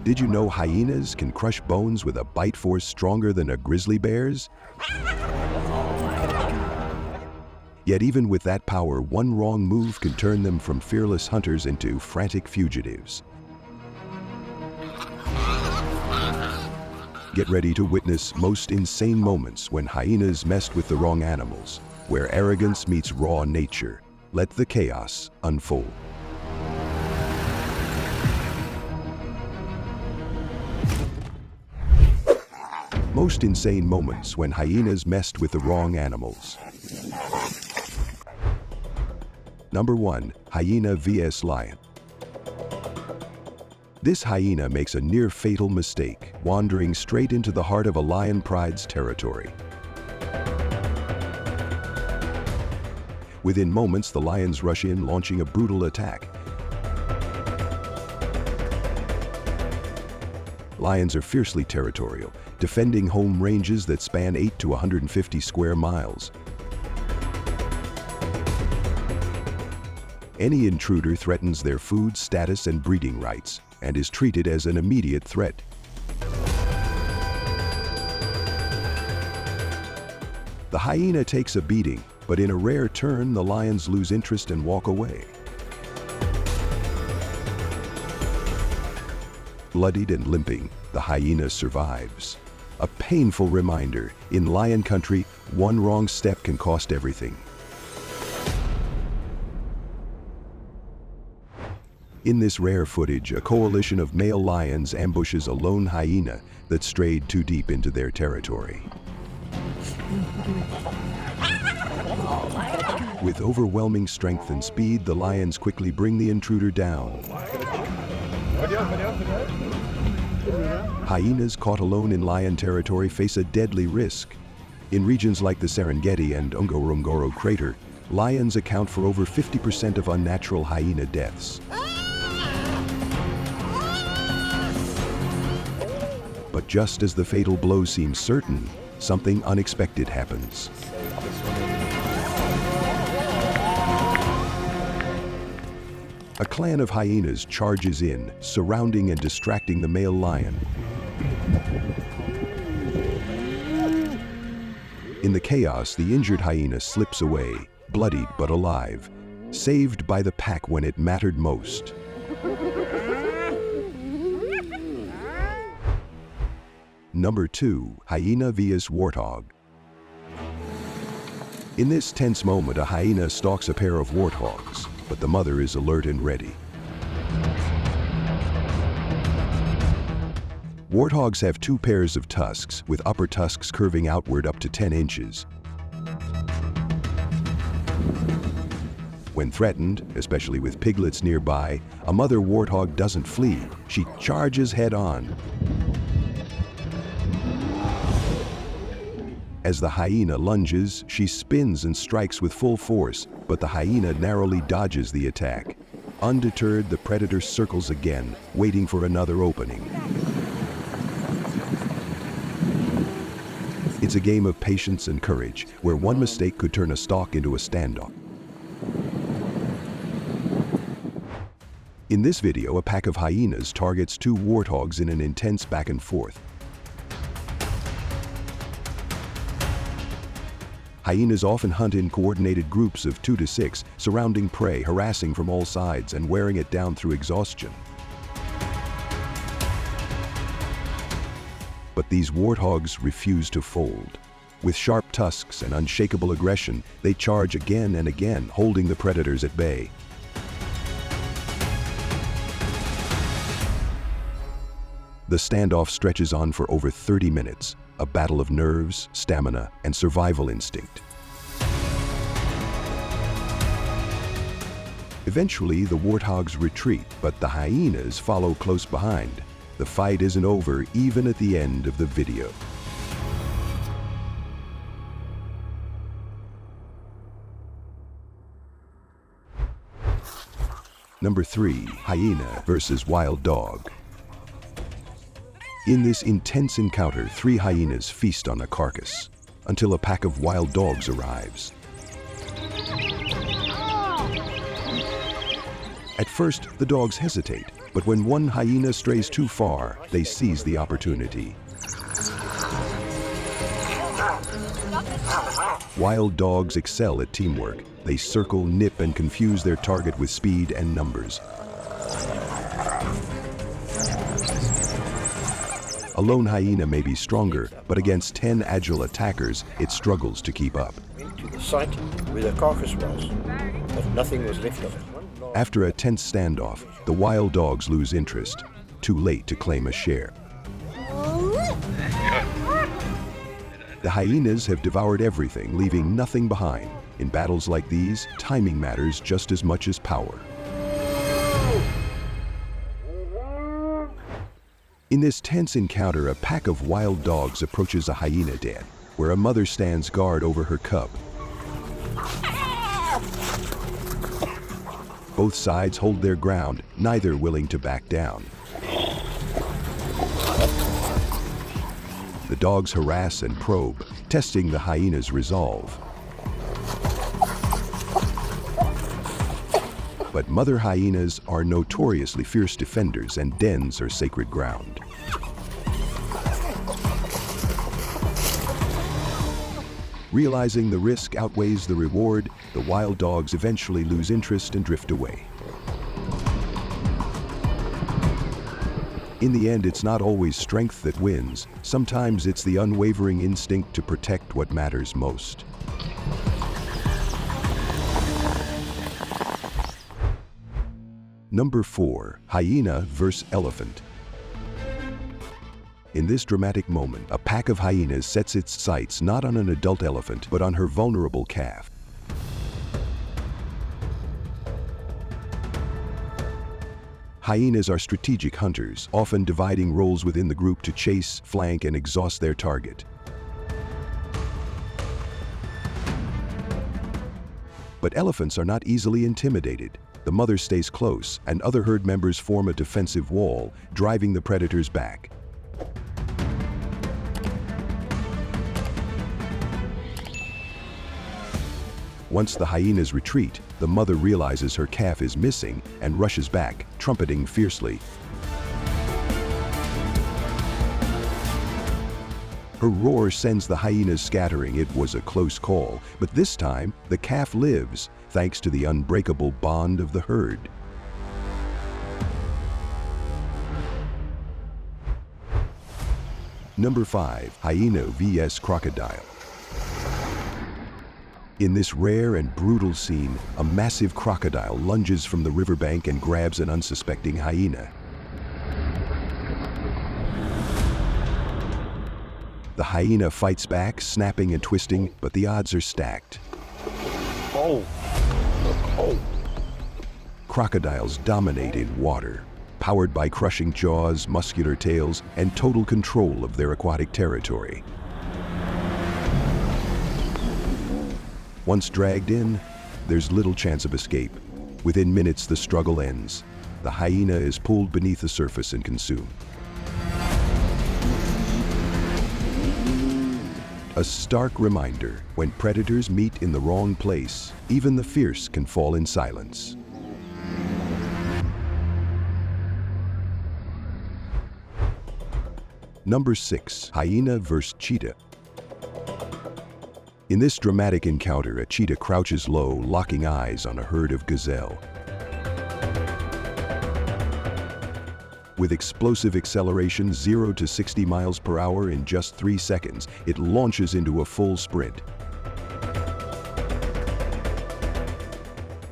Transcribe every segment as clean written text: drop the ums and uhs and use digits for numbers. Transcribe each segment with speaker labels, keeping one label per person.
Speaker 1: Did you know hyenas can crush bones with a bite force stronger than a grizzly bear's? Yet even with that power, one wrong move can turn them from fearless hunters into frantic fugitives. Get ready to witness most insane moments when hyenas messed with the wrong animals, where arrogance meets raw nature. Let the chaos unfold. Most insane moments when hyenas messed with the wrong animals. Number 1. Hyena vs. Lion. This hyena makes a near-fatal mistake, wandering straight into the heart of a lion pride's territory. Within moments, the lions rush in, launching a brutal attack. Lions are fiercely territorial, defending home ranges that span 8 to 150 square miles. Any intruder threatens their food, status, and breeding rights, and is treated as an immediate threat. The hyena takes a beating, but in a rare turn, the lions lose interest and walk away. Bloodied and limping, the hyena survives. A painful reminder, in lion country, one wrong step can cost everything. In this rare footage, a coalition of male lions ambushes a lone hyena that strayed too deep into their territory. With overwhelming strength and speed, the lions quickly bring the intruder down. Hyenas caught alone in lion territory face a deadly risk. In regions like the Serengeti and Ngorongoro Crater, lions account for over 50% of unnatural hyena deaths. But just as the fatal blow seems certain, something unexpected happens. A clan of hyenas charges in, surrounding and distracting the male lion. In the chaos, the injured hyena slips away, bloodied but alive, saved by the pack when it mattered most. Number 2. Hyena vs. Warthog. In this tense moment, a hyena stalks a pair of warthogs, but the mother is alert and ready. Warthogs have 2 pairs of tusks, with upper tusks curving outward up to 10 inches. When threatened, especially with piglets nearby, a mother warthog doesn't flee, she charges head-on. As the hyena lunges, she spins and strikes with full force, but the hyena narrowly dodges the attack. Undeterred, the predator circles again, waiting for another opening. It's a game of patience and courage, where one mistake could turn a stalk into a standoff. In this video, a pack of hyenas targets 2 warthogs in an intense back and forth. Hyenas often hunt in coordinated groups of 2 to 6, surrounding prey, harassing from all sides and wearing it down through exhaustion. But these warthogs refuse to fold. With sharp tusks and unshakable aggression, they charge again and again, holding the predators at bay. The standoff stretches on for over 30 minutes. A battle of nerves, stamina, and survival instinct. Eventually, the warthogs retreat, but the hyenas follow close behind. The fight isn't over even at the end of the video. Number 3. Hyena versus wild dog. In this intense encounter, 3 hyenas feast on a carcass until a pack of wild dogs arrives. At first, the dogs hesitate, but when one hyena strays too far, they seize the opportunity. Wild dogs excel at teamwork. They circle, nip, and confuse their target with speed and numbers. A lone hyena may be stronger, but against 10 agile attackers, it struggles to keep up.
Speaker 2: To the site where the carcass was, but nothing was left of it.
Speaker 1: After a tense standoff, the wild dogs lose interest. Too late to claim a share. The hyenas have devoured everything, leaving nothing behind. In battles like these, timing matters just as much as power. In this tense encounter, a pack of wild dogs approaches a hyena den, where a mother stands guard over her cub. Both sides hold their ground, neither willing to back down. The dogs harass and probe, testing the hyena's resolve. But mother hyenas are notoriously fierce defenders, and dens are sacred ground. Realizing the risk outweighs the reward, the wild dogs eventually lose interest and drift away. In the end, it's not always strength that wins. Sometimes it's the unwavering instinct to protect what matters most. Number 4, hyena versus elephant. In this dramatic moment, a pack of hyenas sets its sights not on an adult elephant, but on her vulnerable calf. Hyenas are strategic hunters, often dividing roles within the group to chase, flank, and exhaust their target. But elephants are not easily intimidated. The mother stays close, and other herd members form a defensive wall, driving the predators back. Once the hyenas retreat, the mother realizes her calf is missing and rushes back, trumpeting fiercely. Her roar sends the hyenas scattering. It was a close call, but this time the calf lives, thanks to the unbreakable bond of the herd. Number 5, hyena vs crocodile. In this rare and brutal scene, a massive crocodile lunges from the riverbank and grabs an unsuspecting hyena. The hyena fights back, snapping and twisting, but the odds are stacked. Crocodiles dominate in water, powered by crushing jaws, muscular tails, and total control of their aquatic territory. Once dragged in, there's little chance of escape. Within minutes, the struggle ends. The hyena is pulled beneath the surface and consumed. A stark reminder: when predators meet in the wrong place, even the fierce can fall in silence. Number 6, hyena vs cheetah. In this dramatic encounter, a cheetah crouches low, locking eyes on a herd of gazelle. With explosive acceleration 0 to 60 miles per hour in just 3 seconds, it launches into a full sprint.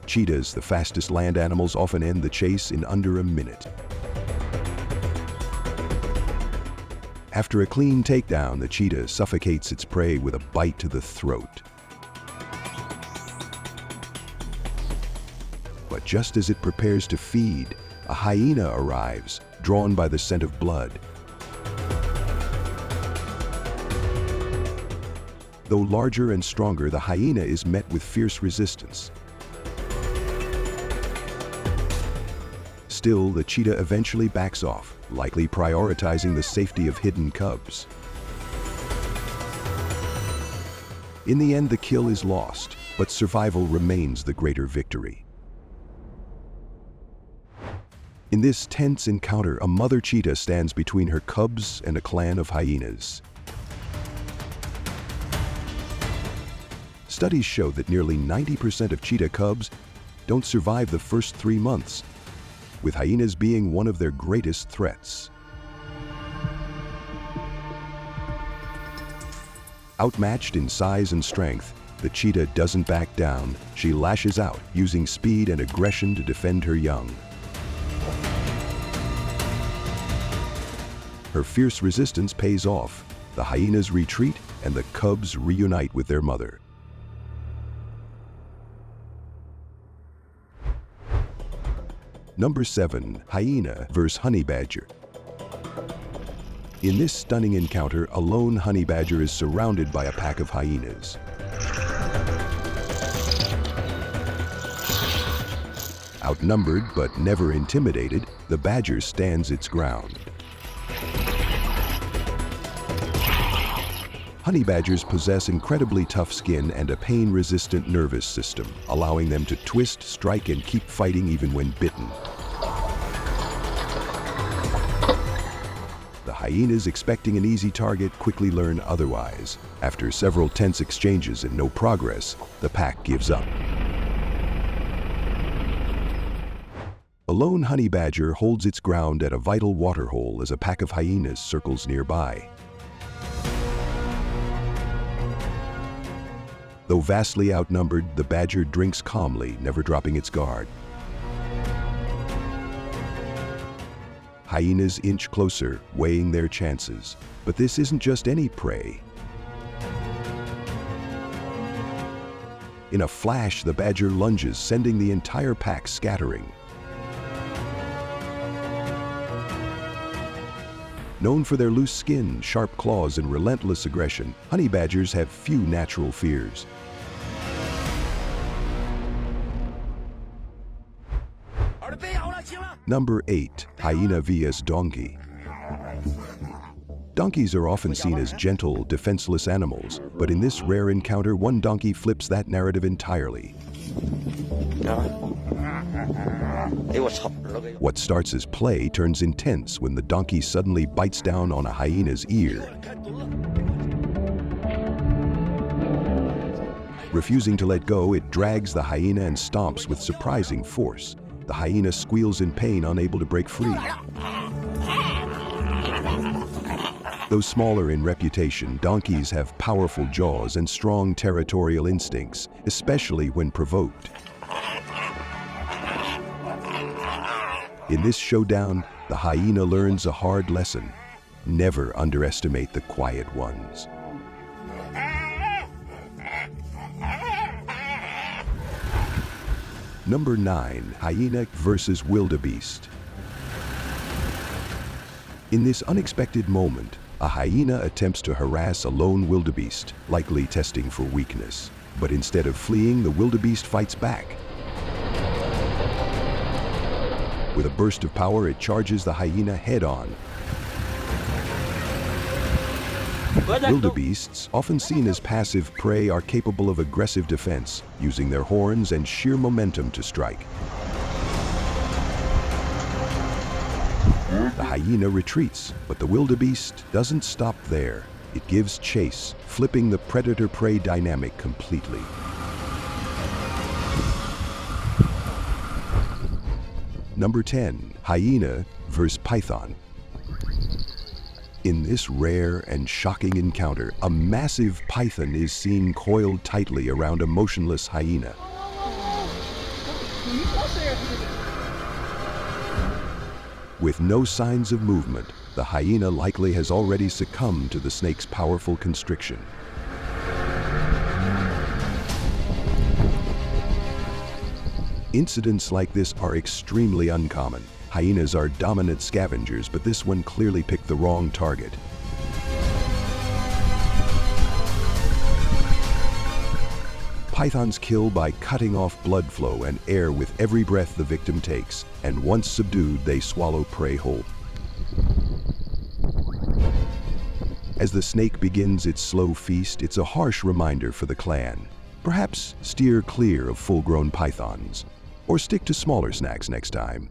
Speaker 1: Cheetahs, the fastest land animals, often end the chase in under a minute. After a clean takedown, the cheetah suffocates its prey with a bite to the throat. But just as it prepares to feed, a hyena arrives, drawn by the scent of blood. Though larger and stronger, the hyena is met with fierce resistance. Still, the cheetah eventually backs off, likely prioritizing the safety of hidden cubs. In the end, the kill is lost, but survival remains the greater victory. In this tense encounter, a mother cheetah stands between her cubs and a clan of hyenas. Studies show that nearly 90% of cheetah cubs don't survive the first 3 months, with hyenas being one of their greatest threats. Outmatched in size and strength, the cheetah doesn't back down. She lashes out, using speed and aggression to defend her young. Her fierce resistance pays off. The hyenas retreat and the cubs reunite with their mother. Number 7. Hyena vs. honey badger. In this stunning encounter, a lone honey badger is surrounded by a pack of hyenas. Outnumbered but never intimidated, the badger stands its ground. Honey badgers possess incredibly tough skin and a pain-resistant nervous system, allowing them to twist, strike, and keep fighting even when bitten. The hyenas, expecting an easy target, quickly learn otherwise. After several tense exchanges and no progress, the pack gives up. A lone honey badger holds its ground at a vital waterhole as a pack of hyenas circles nearby. Though vastly outnumbered, the badger drinks calmly, never dropping its guard. Hyenas inch closer, weighing their chances. But this isn't just any prey. In a flash, the badger lunges, sending the entire pack scattering. Known for their loose skin, sharp claws, and relentless aggression, honey badgers have few natural fears. Number 8. Hyena vs. donkey. Donkeys are often seen as gentle, defenseless animals, but in this rare encounter, one donkey flips that narrative entirely. What starts as play turns intense when the donkey suddenly bites down on a hyena's ear. Refusing to let go, it drags the hyena and stomps with surprising force. The hyena squeals in pain, unable to break free. Though smaller in reputation, donkeys have powerful jaws and strong territorial instincts, especially when provoked. In this showdown, the hyena learns a hard lesson: never underestimate the quiet ones. Number 9. Hyena vs. wildebeest. In this unexpected moment, a hyena attempts to harass a lone wildebeest, likely testing for weakness. But instead of fleeing, the wildebeest fights back. With a burst of power, it charges the hyena head-on. Wildebeests, often seen as passive prey, are capable of aggressive defense, using their horns and sheer momentum to strike. The hyena retreats, but the wildebeest doesn't stop there. It gives chase, flipping the predator-prey dynamic completely. Number 10. Hyena vs. python. In this rare and shocking encounter, a massive python is seen coiled tightly around a motionless hyena. With no signs of movement, the hyena likely has already succumbed to the snake's powerful constriction. Incidents like this are extremely uncommon. Hyenas are dominant scavengers, but this one clearly picked the wrong target. Pythons kill by cutting off blood flow and air with every breath the victim takes, and once subdued, they swallow prey whole. As the snake begins its slow feast, it's a harsh reminder for the clan. Perhaps steer clear of full-grown pythons, or stick to smaller snacks next time.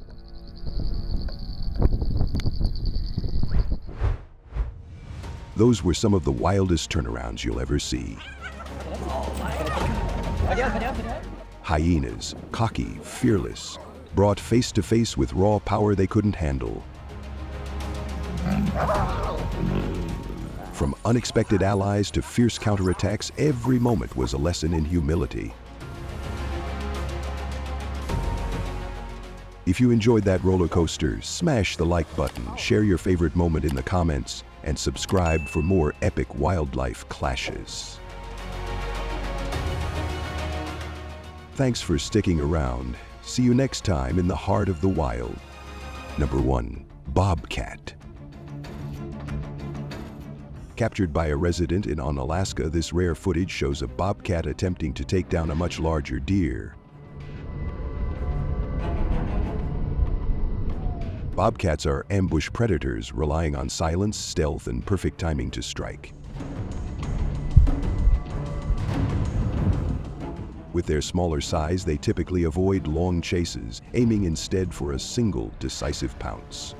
Speaker 1: Those were some of the wildest turnarounds you'll ever see. Hyenas, cocky, fearless, brought face to face with raw power they couldn't handle. From unexpected allies to fierce counterattacks, every moment was a lesson in humility. If you enjoyed that roller coaster, smash the like button, share your favorite moment in the comments, and subscribe for more epic wildlife clashes. Thanks for sticking around. See you next time in the heart of the wild. Number 1. Bobcat. Captured by a resident in Alaska, this rare footage shows a bobcat attempting to take down a much larger deer. Bobcats are ambush predators, relying on silence, stealth, and perfect timing to strike. With their smaller size, they typically avoid long chases, aiming instead for a single decisive pounce.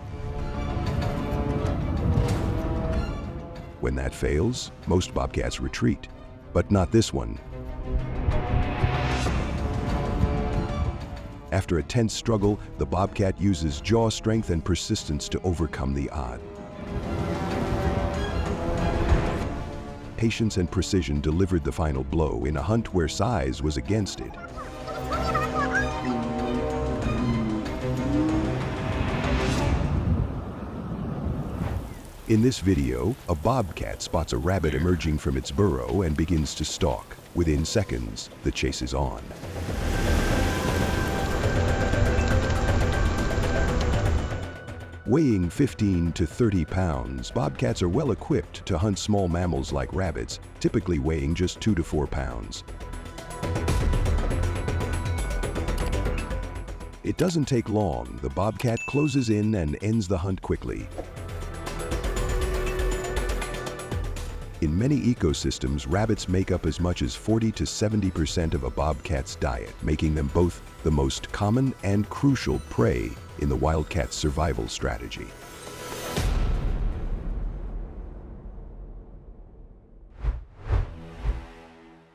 Speaker 1: When that fails, most bobcats retreat, but not this one. After a tense struggle, the bobcat uses jaw strength and persistence to overcome the odds. Patience and precision delivered the final blow in a hunt where size was against it. In this video, a bobcat spots a rabbit emerging from its burrow and begins to stalk. Within seconds, the chase is on. Weighing 15 to 30 pounds, bobcats are well equipped to hunt small mammals like rabbits, typically weighing just 2 to 4 pounds. It doesn't take long. The bobcat closes in and ends the hunt quickly. In many ecosystems, rabbits make up as much as 40 to 70% of a bobcat's diet, making them both the most common and crucial prey in the wildcat's survival strategy.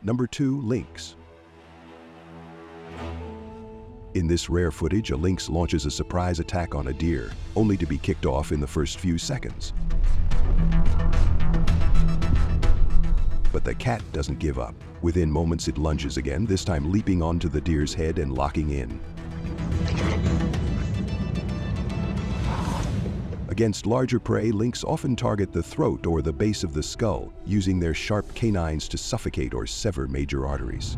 Speaker 1: Number 2, lynx. In this rare footage, a lynx launches a surprise attack on a deer, only to be kicked off in the first few seconds. But the cat doesn't give up. Within moments, it lunges again, this time leaping onto the deer's head and locking in. Against larger prey, lynx often target the throat or the base of the skull, using their sharp canines to suffocate or sever major arteries.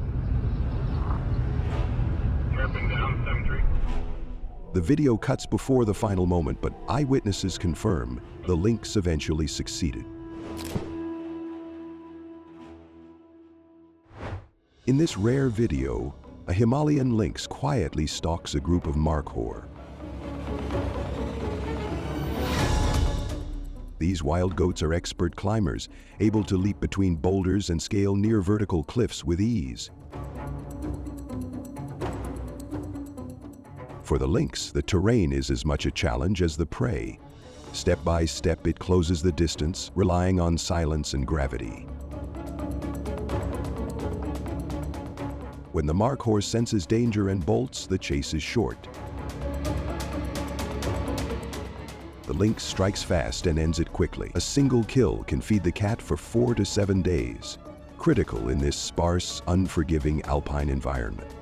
Speaker 1: The video cuts before the final moment, but eyewitnesses confirm the lynx eventually succeeded. In this rare video, a Himalayan lynx quietly stalks a group of markhor. These wild goats are expert climbers, able to leap between boulders and scale near vertical cliffs with ease. For the lynx, the terrain is as much a challenge as the prey. Step by step, it closes the distance, relying on silence and gravity. When the markhor senses danger and bolts, the chase is short. The lynx strikes fast and ends it quickly. A single kill can feed the cat for 4 to 7 days, critical in this sparse, unforgiving alpine environment.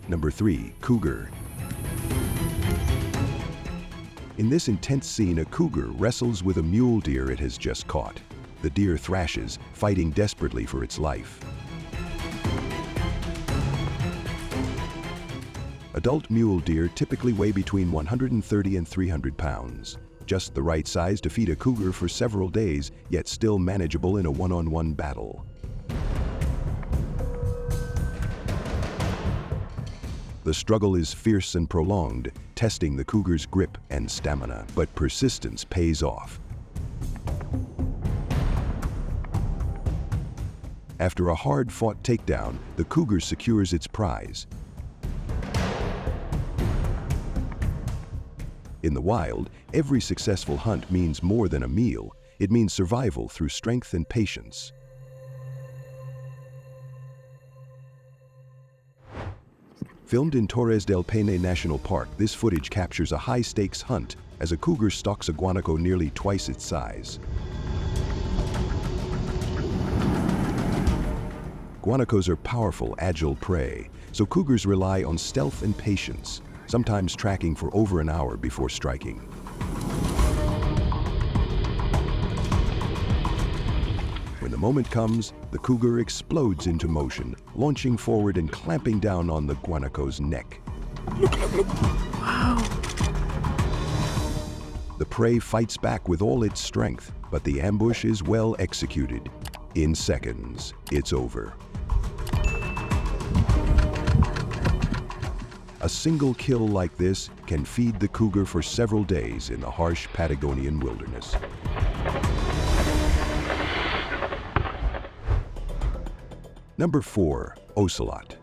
Speaker 1: Number 3, cougar. In this intense scene, a cougar wrestles with a mule deer it has just caught. The deer thrashes, fighting desperately for its life. Adult mule deer typically weigh between 130 and 300 pounds. Just the right size to feed a cougar for several days, yet still manageable in a one-on-one battle. The struggle is fierce and prolonged, testing the cougar's grip and stamina, but persistence pays off. After a hard-fought takedown, the cougar secures its prize. In the wild, every successful hunt means more than a meal. It means survival through strength and patience. Filmed in Torres del Paine National Park, this footage captures a high-stakes hunt as a cougar stalks a guanaco nearly twice its size. Guanacos are powerful, agile prey, so cougars rely on stealth and patience, sometimes tracking for over an hour before striking. When the moment comes, the cougar explodes into motion, launching forward and clamping down on the guanaco's neck.
Speaker 3: Wow.
Speaker 1: The prey fights back with all its strength, but the ambush is well executed. In seconds, it's over. A single kill like this can feed the cougar for several days in the harsh Patagonian wilderness. Number 4, ocelot.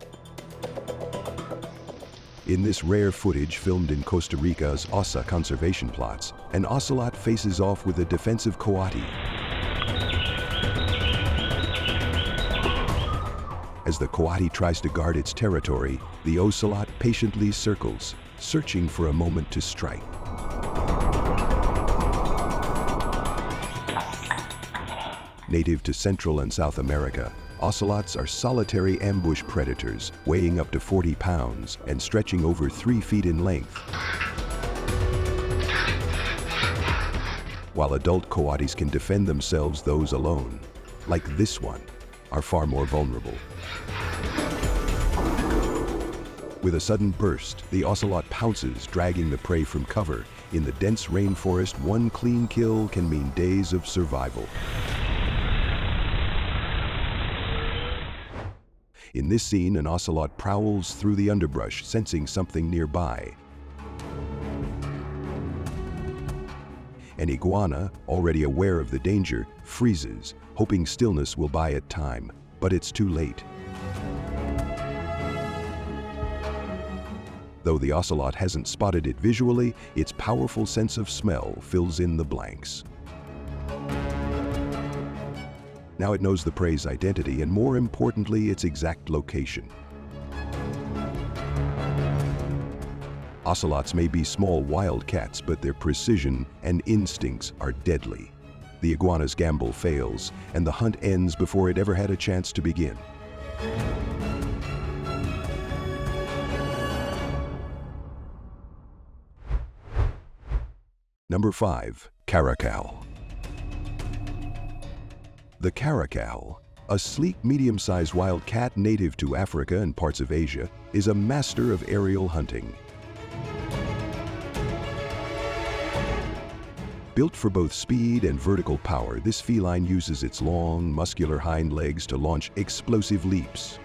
Speaker 1: In this rare footage filmed in Costa Rica's Osa conservation plots, an ocelot faces off with a defensive coati. As the coati tries to guard its territory, the ocelot patiently circles, searching for a moment to strike. Native to Central and South America, ocelots are solitary ambush predators, weighing up to 40 pounds and stretching over 3 feet in length. While adult coatis can defend themselves, those alone, like this one, are far more vulnerable. With a sudden burst, the ocelot pounces, dragging the prey from cover. In the dense rainforest, one clean kill can mean days of survival. In this scene, an ocelot prowls through the underbrush, sensing something nearby. An iguana, already aware of the danger, freezes, hoping stillness will buy it time, but it's too late. Though the ocelot hasn't spotted it visually, its powerful sense of smell fills in the blanks. Now it knows the prey's identity and, more importantly, its exact location. Ocelots may be small wildcats, but their precision and instincts are deadly. The iguana's gamble fails, and the hunt ends before it ever had a chance to begin. Number 5, caracal. The caracal, a sleek, medium-sized wild cat native to Africa and parts of Asia, is a master of aerial hunting. Built for both speed and vertical power, this feline uses its long, muscular hind legs to launch explosive leaps.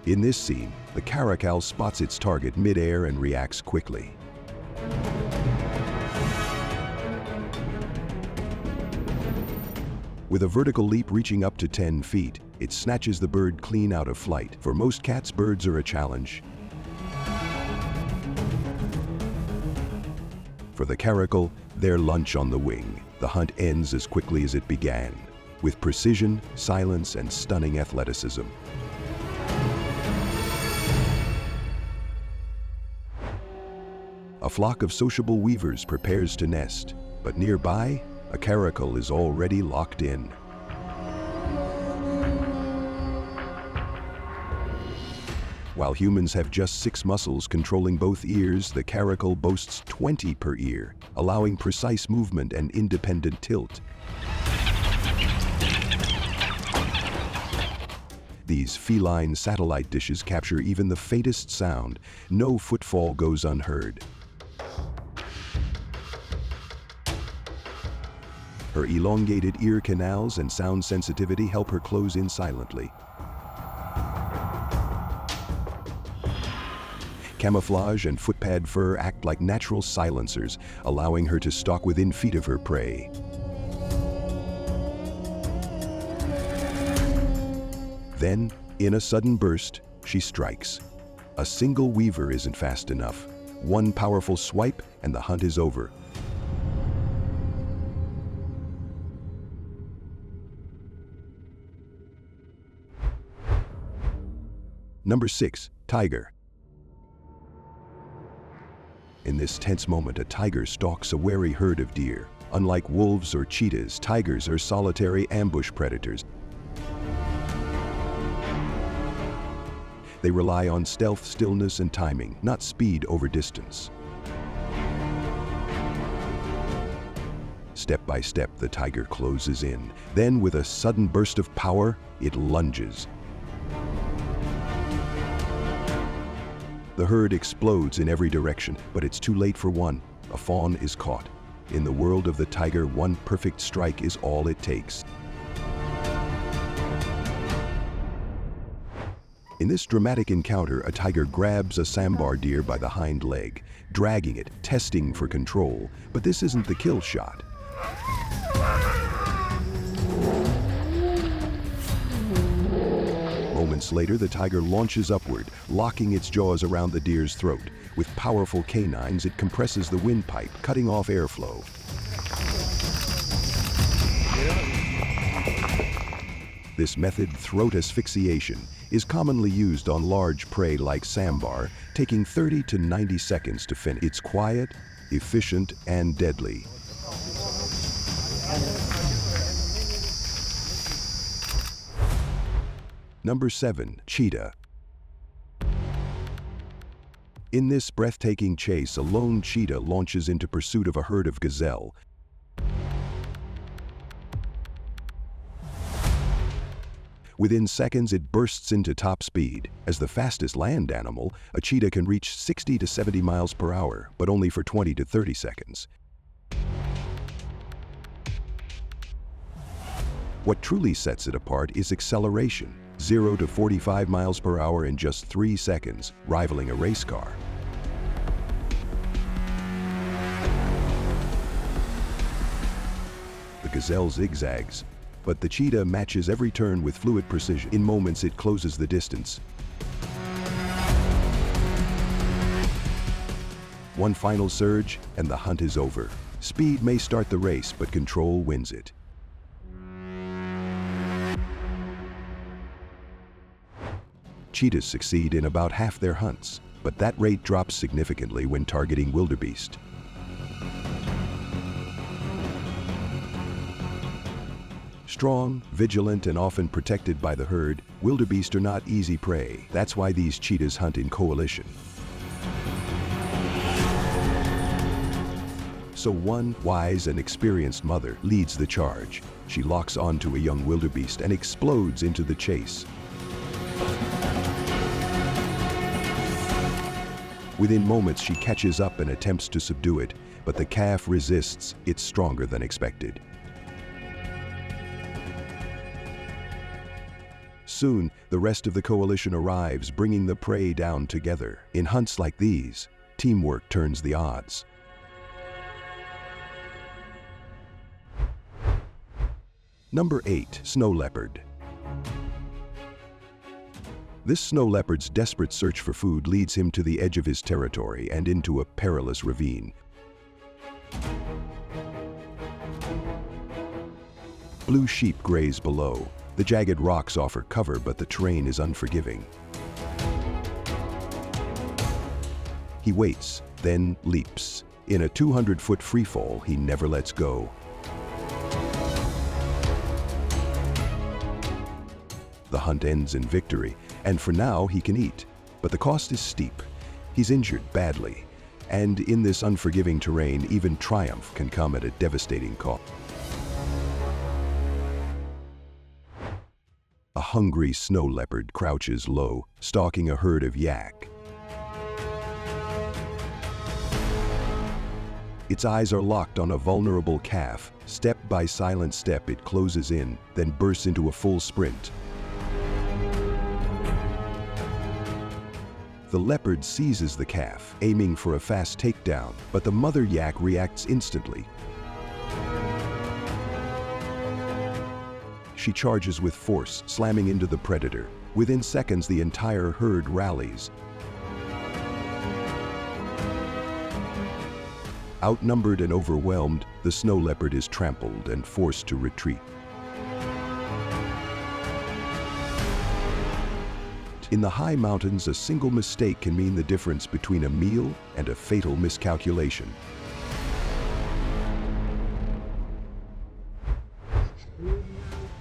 Speaker 1: In this scene, the caracal spots its target mid-air and reacts quickly. With a vertical leap reaching up to 10 feet, it snatches the bird clean out of flight. For most cats, birds are a challenge. For the caracal, their lunch on the wing. The hunt ends as quickly as it began, with precision, silence, and stunning athleticism. A flock of sociable weavers prepares to nest, but nearby, a caracal is already locked in. While humans have just 6 muscles controlling both ears, the caracal boasts 20 per ear, allowing precise movement and independent tilt. These feline satellite dishes capture even the faintest sound. No footfall goes unheard. Her elongated ear canals and sound sensitivity help her close in silently. Camouflage and footpad fur act like natural silencers, allowing her to stalk within feet of her prey. Then, in a sudden burst, she strikes. A single weaver isn't fast enough. One powerful swipe and the hunt is over. Number 6, tiger. In this tense moment, a tiger stalks a wary herd of deer. Unlike wolves or cheetahs, tigers are solitary ambush predators. They rely on stealth, stillness, and timing, not speed over distance. Step by step, the tiger closes in. Then, with a sudden burst of power, it lunges. The herd explodes in every direction, but it's too late for one. A fawn is caught. In the world of the tiger, one perfect strike is all it takes. In this dramatic encounter, a tiger grabs a sambar deer by the hind leg, dragging it, testing for control. But this isn't the kill shot. Moments later, the tiger launches upward, locking its jaws around the deer's throat. With powerful canines, it compresses the windpipe, cutting off airflow. This method, throat asphyxiation, is commonly used on large prey like sambar, taking 30 to 90 seconds to finish. It's quiet, efficient, and deadly. Number 7, cheetah. In this breathtaking chase, a lone cheetah launches into pursuit of a herd of gazelle. Within seconds, it bursts into top speed. As the fastest land animal, a cheetah can reach 60 to 70 miles per hour, but only for 20 to 30 seconds. What truly sets it apart is acceleration. 0 to 45 miles per hour in just 3 seconds, rivaling a race car. The gazelle zigzags, but the cheetah matches every turn with fluid precision. In moments, it closes the distance. One final surge, and the hunt is over. Speed may start the race, but control wins it. Cheetahs succeed in about half their hunts, but that rate drops significantly when targeting wildebeest. Strong, vigilant, and often protected by the herd, wildebeest are not easy prey. That's why these cheetahs hunt in coalition. So one wise and experienced mother leads the charge. She locks onto a young wildebeest and explodes into the chase. Within moments, she catches up and attempts to subdue it, but the calf resists. It's stronger than expected. Soon, the rest of the coalition arrives, bringing the prey down together. In hunts like these, teamwork turns the odds. Number 8, snow leopard. This snow leopard's desperate search for food leads him to the edge of his territory and into a perilous ravine. Blue sheep graze below. The jagged rocks offer cover, but the terrain is unforgiving. He waits, then leaps. In a 200-foot freefall, he never lets go. The hunt ends in victory, and for now he can eat. But the cost is steep. He's injured badly, and in this unforgiving terrain, even triumph can come at a devastating cost. A hungry snow leopard crouches low, stalking a herd of yak. Its eyes are locked on a vulnerable calf. Step by silent step, it closes in, then bursts into a full sprint. The leopard seizes the calf, aiming for a fast takedown, but the mother yak reacts instantly. She charges with force, slamming into the predator. Within seconds, the entire herd rallies. Outnumbered and overwhelmed, the snow leopard is trampled and forced to retreat. In the high mountains, a single mistake can mean the difference between a meal and a fatal miscalculation.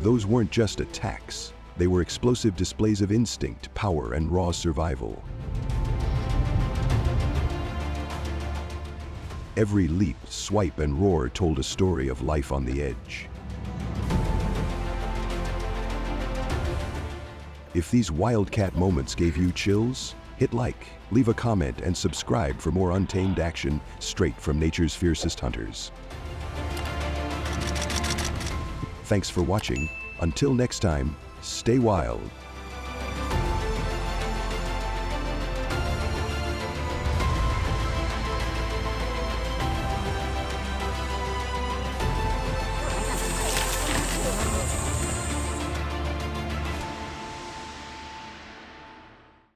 Speaker 1: Those weren't just attacks. They were explosive displays of instinct, power, and raw survival. Every leap, swipe, and roar told a story of life on the edge. If these wildcat moments gave you chills, hit like, leave a comment, and subscribe for more untamed action straight from nature's fiercest hunters. Thanks for watching. Until next time, stay wild.